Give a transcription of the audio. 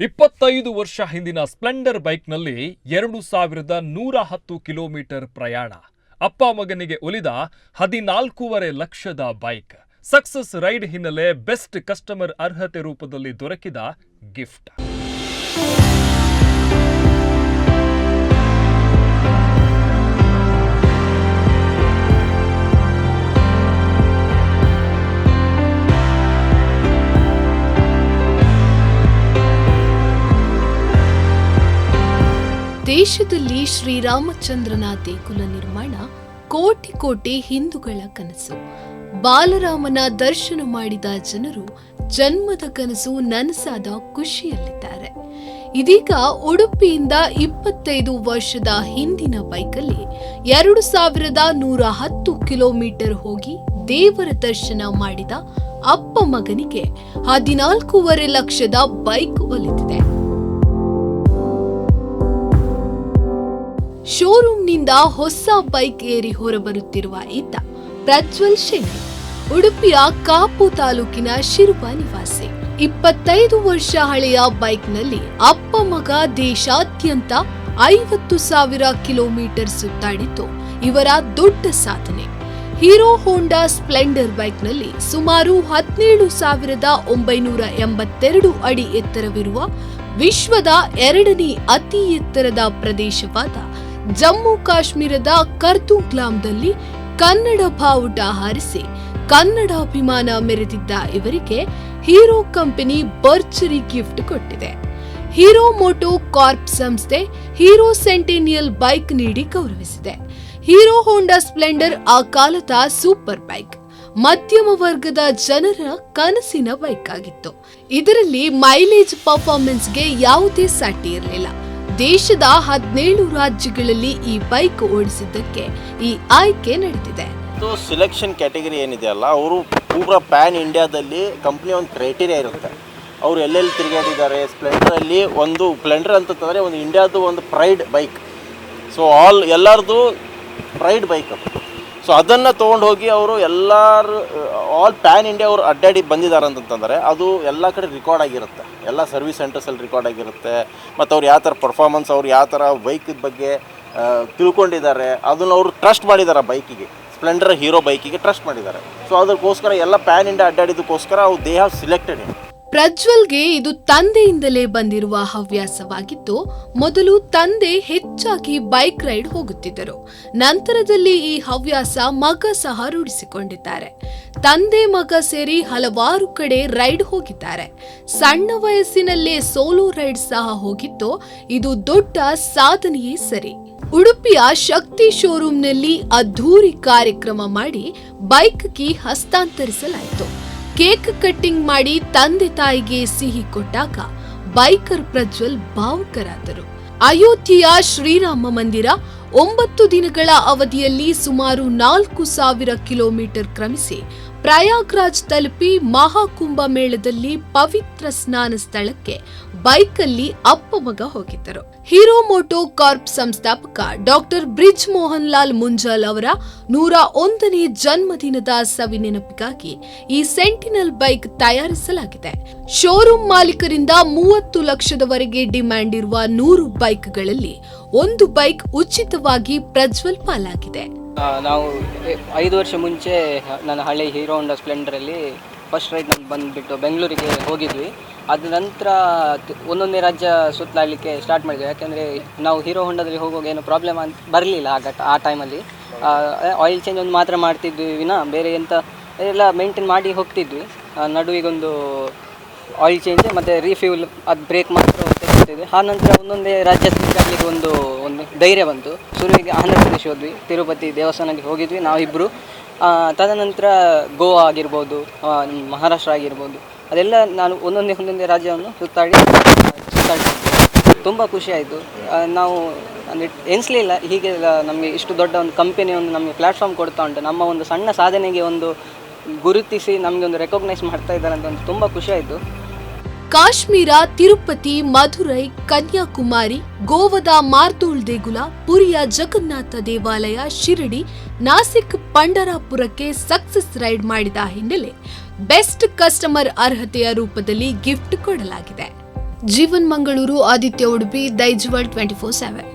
25 ವರ್ಷ ಹಿಂದಿನ ಸ್ಪ್ಲೆಂಡರ್ ಬೈಕ್ನಲ್ಲಿ 2110 ಕಿಲೋಮೀಟರ್ ಪ್ರಯಾಣ. ಅಪ್ಪ ಮಗನಿಗೆ ಒಲಿದ 14.5 ಲಕ್ಷದ ಬೈಕ್. ಸಕ್ಸಸ್ ರೈಡ್ ಹಿನ್ನೆಲೆ ಬೆಸ್ಟ್ ಕಸ್ಟಮರ್ ಅರ್ಹತೆ ರೂಪದಲ್ಲಿ ದೊರಕಿದ ಗಿಫ್ಟ್. ದೇಶದಲ್ಲಿ ಶ್ರೀರಾಮಚಂದ್ರನ ದೇಗುಲ ನಿರ್ಮಾಣ ಕೋಟಿ ಕೋಟಿ ಹಿಂದೂಗಳ ಕನಸು. ಬಾಲರಾಮನ ದರ್ಶನ ಮಾಡಿದ ಜನರು ಜನ್ಮದ ಕನಸು ನನಸಾದ ಖುಷಿಯಲ್ಲಿದ್ದಾರೆ. ಇದೀಗ ಉಡುಪಿಯಿಂದ 25 ವರ್ಷದ ಹಿಂದಿನ ಬೈಕಲ್ಲಿ 2110 ಕಿಲೋಮೀಟರ್ ಹೋಗಿ ದೇವರ ದರ್ಶನ ಮಾಡಿದ ಅಪ್ಪ ಮಗನಿಗೆ 14.5 ಲಕ್ಷದ ಬೈಕ್ ಒಲಿದಿದೆ. ಶೋರೂಮ್ನಿಂದ ಹೊಸ ಬೈಕ್ ಏರಿ ಹೊರಬರುತ್ತಿರುವ ಈತ ಪ್ರಜ್ವಲ್ ಶೆಣೈ, ಉಡುಪಿಯ ಕಾಪು ತಾಲೂಕಿನ ಶಿರುವ ನಿವಾಸಿ. 25 ವರ್ಷ ಹಳೆಯ ಬೈಕ್ನಲ್ಲಿ ಅಪ್ಪ ಮಗ ದೇಶಾದ್ಯಂತ 50,000 ಕಿಲೋಮೀಟರ್ ಸುತ್ತಾಡಿದ್ದು ಇವರ ದೊಡ್ಡ ಸಾಧನೆ. ಹೀರೋ ಹೋಂಡಾ ಸ್ಪ್ಲೆಂಡರ್ ಬೈಕ್ನಲ್ಲಿ ಸುಮಾರು 17,982 ಅಡಿ ಎತ್ತರವಿರುವ ವಿಶ್ವದ 2ನೇ ಅತಿ ಎತ್ತರದ ಪ್ರದೇಶವಾದ ಜಮ್ಮು ಕಾಶ್ಮೀರದ ಕರ್ತೂಗ್ಲಾಮ್ದಲ್ಲಿ ಕನ್ನಡ ಬಾವುಟ ಹಾರಿಸಿ ಕನ್ನಡಾಭಿಮಾನ ಮೆರೆದಿದ್ದ ಇವರಿಗೆ ಹೀರೋ ಕಂಪನಿ ಭರ್ಜರಿ ಗಿಫ್ಟ್ ಕೊಟ್ಟಿದೆ. ಹೀರೋ ಮೋಟೋ ಕಾರ್ಪ್ ಸಂಸ್ಥೆ ಹೀರೋ ಸೆಂಟೆನಿಯಲ್ ಬೈಕ್ ನೀಡಿ ಗೌರವಿಸಿದೆ. ಹೀರೋ ಹೋಂಡಾ ಸ್ಪ್ಲೆಂಡರ್ ಆ ಕಾಲದ ಸೂಪರ್ ಬೈಕ್, ಮಧ್ಯಮ ವರ್ಗದ ಜನರ ಕನಸಿನ ಬೈಕ್ ಆಗಿತ್ತು. ಇದರಲ್ಲಿ ಮೈಲೇಜ್ ಪರ್ಫಾರ್ಮೆನ್ಸ್ಗೆ ಯಾವುದೇ ಸಾಟಿ ಇರಲಿಲ್ಲ. ದೇಶದ 17 ರಾಜ್ಯಗಳಲ್ಲಿ ಈ ಬೈಕ್ ಓಡಿಸಿದ್ದಕ್ಕೆ ಈ ಆಯ್ಕೆ ನಡೆದಿದೆ. ಸಿಲೆಕ್ಷನ್ ಕ್ಯಾಟಗರಿ ಏನಿದೆಯಲ್ಲ, ಅವರು ಪೂರ ಪ್ಯಾನ್ ಇಂಡಿಯಾದಲ್ಲಿ ಕಂಪ್ನಿ ಒಂದು ಕ್ರೈಟೀರಿಯಾ ಇರುತ್ತೆ. ಅವರು ಎಲ್ಲೆಲ್ಲಿ ತಿರುಗಾಡಿದ್ದಾರೆ. ಸ್ಪ್ಲೆಂಡರಲ್ಲಿ ಒಂದು ಸ್ಪ್ಲೆಂಡರ್ ಅಂತಂದರೆ ಒಂದು ಇಂಡಿಯಾದು ಒಂದು ಪ್ರೈಡ್ ಬೈಕ್. ಸೊ ಎಲ್ಲರದು ಪ್ರೈಡ್ ಬೈಕ್. ಸೊ ಅದನ್ನು ತೊಗೊಂಡು ಹೋಗಿ ಅವರು ಆಲ್ ಪ್ಯಾನ್ ಇಂಡಿಯಾ ಅವರು ಅಡ್ಡಾಡಿ ಬಂದಿದ್ದಾರೆ ಅಂತಂದರೆ ಅದು ಎಲ್ಲ ಕಡೆ ರೆಕಾರ್ಡ್ ಆಗಿರುತ್ತೆ. ಎಲ್ಲ ಸರ್ವಿಸ್ ಸೆಂಟರ್ಸಲ್ಲಿ ರೆಕಾರ್ಡ್ ಆಗಿರುತ್ತೆ. ಮತ್ತು ಅವ್ರು ಯಾವ ಥರ ಪರ್ಫಾರ್ಮೆನ್ಸ್, ಅವ್ರು ಯಾವ ಥರ ಬೈಕಿದ ಬಗ್ಗೆ ತಿಳ್ಕೊಂಡಿದ್ದಾರೆ, ಅದನ್ನು ಅವರು ಟ್ರಸ್ಟ್ ಮಾಡಿದ್ದಾರೆ. ಬೈಕಿಗೆ, ಸ್ಪ್ಲೆಂಡರ್ ಹೀರೋ ಬೈಕಿಗೆ ಟ್ರಸ್ಟ್ ಮಾಡಿದ್ದಾರೆ. ಸೊ ಅದಕ್ಕೋಸ್ಕರ ಎಲ್ಲ ಪ್ಯಾನ್ ಇಂಡಿಯಾ ಅಡ್ಡಾಡಿದ್ದಕ್ಕೋಸ್ಕರ ಅವ್ರು ದೇ ಹ್ಯಾವ್ ಸಿಲೆಕ್ಟೆಡ್ ಇಟ್. ಪ್ರಜ್ವಲ್ಗೆ ಇದು ತಂದೆಯಿಂದಲೇ ಬಂದಿರುವ ಹವ್ಯಾಸವಾಗಿದ್ದು, ಮೊದಲು ತಂದೆ ಹೆಚ್ಚಾಗಿ ಬೈಕ್ ರೈಡ್ ಹೋಗುತ್ತಿದ್ದರು. ನಂತರದಲ್ಲಿ ಈ ಹವ್ಯಾಸ ಮಗ ಸಹ ರೂಢಿಸಿಕೊಂಡಿದ್ದಾರೆ. ತಂದೆ ಮಗ ಸೇರಿ ಹಲವಾರು ಕಡೆ ರೈಡ್ ಹೋಗಿದ್ದಾರೆ. ಸಣ್ಣ ವಯಸ್ಸಿನಲ್ಲೇ ಸೋಲೋ ರೈಡ್ ಸಹ ಹೋಗಿದ್ದು ಇದು ದೊಡ್ಡ ಸಾಧನೆಯೇ ಸರಿ. ಉಡುಪಿಯ ಶಕ್ತಿ ಶೋರೂಮ್ನಲ್ಲಿ ಅದ್ಧೂರಿ ಕಾರ್ಯಕ್ರಮ ಮಾಡಿ ಬೈಕ್ ಕೀ ಹಸ್ತಾಂತರಿಸಲಾಯಿತು. ಕೇಕ್ ಕಟ್ಟಿಂಗ್ ಮಾಡಿ ತಂದೆ ತಾಯಿಗೆ ಸಿಹಿ ಕೊಟ್ಟಾಗ ಬೈಕರ್ ಪ್ರಜ್ವಲ್ ಭಾವುಕರಾದರು. ಅಯೋಧ್ಯೆಯ ಶ್ರೀರಾಮ ಮಂದಿರ 9 ದಿನಗಳ ಅವಧಿಯಲ್ಲಿ ಸುಮಾರು 4,000 ಕಿಲೋಮೀಟರ್ ಕ್ರಮಿಸಿ ಪ್ರಯಾಗ್ರಾಜ್ ತಲುಪಿ ಮಹಾಕುಂಭ ಮೇಳದಲ್ಲಿ ಪವಿತ್ರ ಸ್ನಾನ ಸ್ಥಳಕ್ಕೆ ಬೈಕಲ್ಲಿ ಅಪ್ಪ ಮಗ ಹೋಗಿದ್ದರು. ಹೀರೋ ಮೋಟೋ ಕಾರ್ಪ್ ಸಂಸ್ಥಾಪಕ ಡಾಕ್ಟರ್ ಬ್ರಿಜ್ ಮೋಹನ್ ಲಾಲ್ ಮುಂಜಾಲ್ ಅವರ 101ನೇ ಜನ್ಮದಿನದ ಸವಿನೆನಪಿಗಾಗಿ ಈ ಸೆಂಟಿನಲ್ ಬೈಕ್ ತಯಾರಿಸಲಾಗಿದೆ. ಶೋರೂಮ್ ಮಾಲೀಕರಿಂದ 30 ಲಕ್ಷದವರೆಗೆ ಡಿಮ್ಯಾಂಡ್ ಇರುವ 100 ಬೈಕ್ಗಳಲ್ಲಿ 1 ಬೈಕ್ ಉಚಿತವಾಗಿ ಪ್ರಜ್ವಲ್ ಪಾಲಾಗಿದೆ. ನಾವು 5 ವರ್ಷ ಮುಂಚೆ ನನ್ನ ಹಳೆ ಹೀರೋ ಹೋಂಡಾ ಸ್ಪ್ಲೆಂಡರಲ್ಲಿ ಫಸ್ಟ್ ರೈಡ್ ನಮ್ಗೆ ಬಂದುಬಿಟ್ಟು ಬೆಂಗಳೂರಿಗೆ ಹೋಗಿದ್ವಿ. ಅದ ನಂತರ ಒಂದೊಂದೇ ರಾಜ್ಯ ಸುತ್ತಲಾಡಲಿಕ್ಕೆ ಸ್ಟಾರ್ಟ್ ಮಾಡಿದ್ವಿ. ಯಾಕೆಂದರೆ ನಾವು ಹೀರೋ ಹೋಂಡಾದಲ್ಲಿ ಹೋಗುವಾಗ ಏನು ಪ್ರಾಬ್ಲಮ್ ಅಂತ ಬರಲಿಲ್ಲ ಆ ಟೈಮಲ್ಲಿ. ಆಯಿಲ್ ಚೇಂಜ್ ಒಂದು ಮಾತ್ರ ಮಾಡ್ತಿದ್ವಿ ವಿನ ಬೇರೆ ಎಂತ ಎಲ್ಲ ಮೇಂಟೈನ್ ಮಾಡಿ ಹೋಗ್ತಿದ್ವಿ. ನಡುವಿಗೊಂದು ಆಯಿಲ್ ಚೇಂಜ್ ಮತ್ತು ರೀಫ್ಯೂಲ್, ಅದು ಬ್ರೇಕ್ ಮಾತ್ರ ತೆಗೆದುಕೊಳ್ತಿದ್ವಿ. ಆ ನಂತರ ಒಂದೊಂದೇ ರಾಜ್ಯ ತಿರುಗಾಡಲಿಕ್ಕೆ ಒಂದು ಧೈರ್ಯ ಬಂತು. ಶುರುವಿಗೆ ಆಂಧ್ರ ಪ್ರದೇಶ ಹೋದ್ವಿ, ತಿರುಪತಿ ದೇವಸ್ಥಾನಕ್ಕೆ ಹೋಗಿದ್ವಿ ನಾವಿಬ್ಬರು. ತದನಂತರ ಗೋವಾ ಆಗಿರ್ಬೋದು, ಮಹಾರಾಷ್ಟ್ರ ಆಗಿರ್ಬೋದು, ಅದೆಲ್ಲ ನಾನು ಒಂದೊಂದೇ ರಾಜ್ಯವನ್ನು ಸುತ್ತಾಡಿದ್ವಿ. ತುಂಬ ಖುಷಿ ಆಯಿತು. ನಾವು ಅಂದರೆ ಎನಿಸಲಿಲ್ಲ ಹೀಗೆ ನಮಗೆ ಇಷ್ಟು ದೊಡ್ಡ ಒಂದು ಕಂಪನಿ ಒಂದು ನಮಗೆ ಪ್ಲ್ಯಾಟ್ಫಾರ್ಮ್ ಕೊಡ್ತಾ ಉಂಟು. ನಮ್ಮ ಒಂದು ಸಣ್ಣ ಸಾಧನೆಗೆ ಒಂದು ಗುರುತಿಸಿ ನಮಗೆ ಒಂದು ರೆಕಾಗ್ನೈಸ್ ಮಾಡ್ತಾ ಇದ್ದಾರೆ ಅಂತ ಒಂದು ತುಂಬ ಖುಷಿ ಆಯಿತು. ಕಾಶ್ಮೀರ, ತಿರುಪತಿ, ಮಧುರೈ, ಕನ್ಯಾಕುಮಾರಿ, ಗೋವಾದ ಮಾರ್ದೋಳ್ ದೇಗುಲ, ಪುರಿಯ ಜಗನ್ನಾಥ ದೇವಾಲಯ, ಶಿರಡಿ, ನಾಸಿಕ್, ಪಂಡರಾಪುರಕ್ಕೆ ಸಕ್ಸಸ್ ರೈಡ್ ಮಾಡಿದ ಹಿನ್ನೆಲೆ ಬೆಸ್ಟ್ ಕಸ್ಟಮರ್ ಅರ್ಹತೆಯ ರೂಪದಲ್ಲಿ ಗಿಫ್ಟ್ ಕೊಡಲಾಗಿದೆ. ಜೀವನ್ ಮಂಗಳೂರು, ಆದಿತ್ಯ ಉಡುಪಿ, ದೈಜ್ವಾಳ್ 24/7.